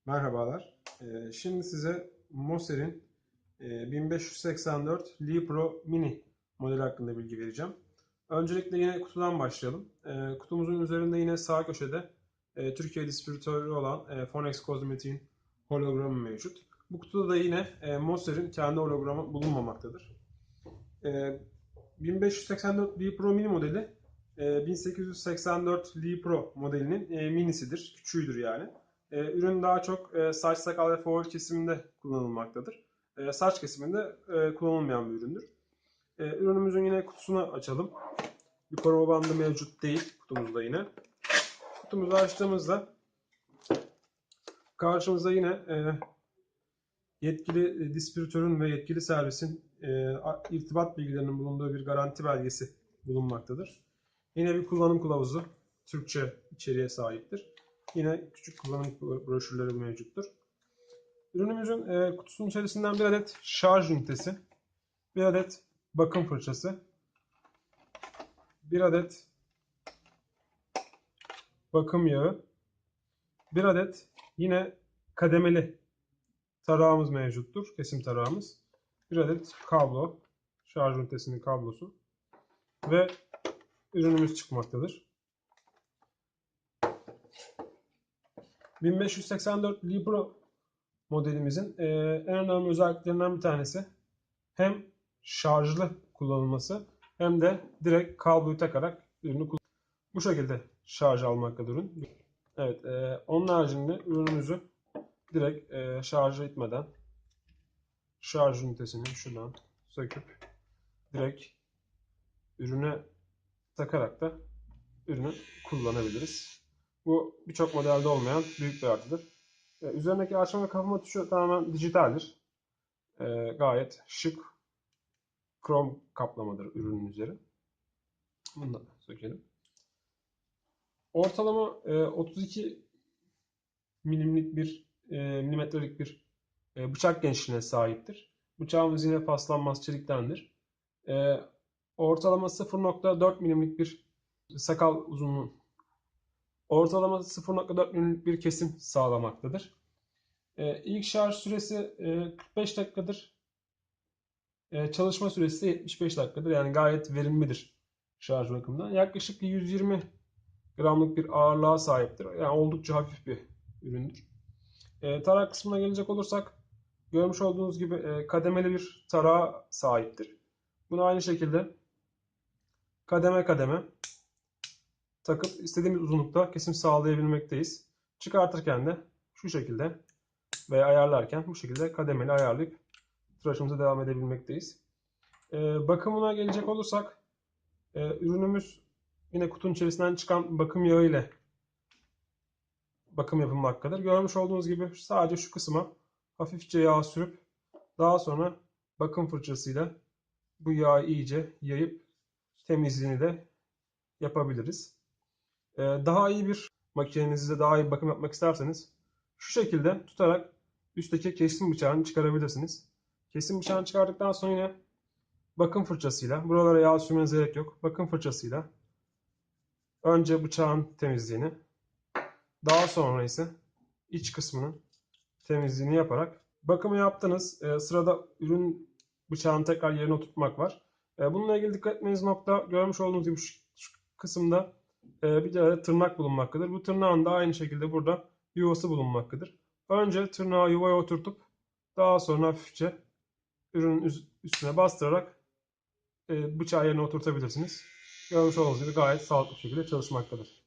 Merhabalar. Şimdi size Moser'in 1584 Li Pro Mini modeli hakkında bilgi vereceğim. Öncelikle yine kutudan başlayalım. Kutumuzun üzerinde yine sağ köşede Türkiye distribütörü olan Phonex Cosmetic'in hologramı mevcut. Bu kutuda da yine Moser'in kendi hologramı bulunmamaktadır. 1584 Li Pro Mini modeli 1884 Li Pro modelinin minisidir, küçüğüdür yani. Ürün daha çok saç, sakal ve fol kesiminde kullanılmaktadır. Saç kesiminde kullanılmayan bir üründür. Ürünümüzün yine kutusunu açalım. Bir koruma bandı mevcut değil kutumuzda yine. Kutumuzu açtığımızda karşımıza yine yetkili distribütörün ve yetkili servisin irtibat bilgilerinin bulunduğu bir garanti belgesi bulunmaktadır. Yine bir kullanım kılavuzu Türkçe içeriğe sahiptir. Yine küçük kullanım broşürleri mevcuttur. Ürünümüzün kutusunun içerisinden bir adet şarj ünitesi, bir adet bakım fırçası, bir adet bakım yağı, bir adet yine kademeli tarağımız mevcuttur. Kesim tarağımız. Bir adet kablo, şarj ünitesinin kablosu ve ürünümüz çıkmaktadır. 1584 Li Pro modelimizin en önemli özelliklerinden bir tanesi hem şarjlı kullanılması hem de direkt kabloyu takarak ürünü kullanılması. Bu şekilde şarj almaktadır ürün. Evet, onun haricinde ürünümüzü direkt şarja itmeden şarj ünitesini şuradan söküp direkt ürüne takarak da ürünü kullanabiliriz. Bu birçok modelde olmayan büyük bir artıdır. Üzerindeki açma ve kapama tuşu tamamen dijitaldir. Gayet şık krom kaplamadır ürünün üzeri. Bunu da sökelim. Ortalama 32 milimetrelik bir bıçak genişliğine sahiptir. Bıçağımız yine paslanmaz çeliktendir. Ortalama 0.4 milimlik bir sakal uzunluğu, ortalama 0.4 milimlik bir kesim sağlamaktadır. İlk şarj süresi 45 dakikadır. Çalışma süresi de 75 dakikadır. Yani gayet verimlidir şarj bakımından. Yaklaşık 120 gramlık bir ağırlığa sahiptir. Yani oldukça hafif bir üründür. Tarak kısmına gelecek olursak görmüş olduğunuz gibi kademeli bir tarağa sahiptir. Bunu aynı şekilde kademe kademe takıp istediğimiz uzunlukta kesim sağlayabilmekteyiz. Çıkartırken de şu şekilde veya ayarlarken bu şekilde kademeli ayarlayıp tıraşımıza devam edebilmekteyiz. Bakımına gelecek olursak ürünümüz yine kutunun içerisinden çıkan bakım yağı ile bakım yapılmaktadır. Görmüş olduğunuz gibi sadece şu kısma hafifçe yağ sürüp daha sonra bakım fırçasıyla bu yağı iyice yayıp temizliğini de yapabiliriz. Daha iyi bir makinenizde daha iyi bir bakım yapmak isterseniz şu şekilde tutarak üstteki kesim bıçağını çıkarabilirsiniz. Kesim bıçağını çıkardıktan sonra yine bakım fırçasıyla, buralara yağ sürmenize gerek yok. Bakım fırçasıyla önce bıçağın temizliğini, daha sonra ise iç kısmının temizliğini yaparak bakımı yaptınız. Sırada ürün bıçağını tekrar yerine oturtmak var. Bununla ilgili dikkat etmeniz nokta, görmüş olduğunuz gibi şu kısımda bir de tırnak bulunmaktadır. Bu tırnağın da aynı şekilde burada yuvası bulunmaktadır. Önce tırnağı yuvaya oturtup daha sonra hafifçe ürünün üstüne bastırarak bıçağı yerine oturtabilirsiniz. Görmüş olduğunuz gibi gayet sağlıklı bir şekilde çalışmaktadır.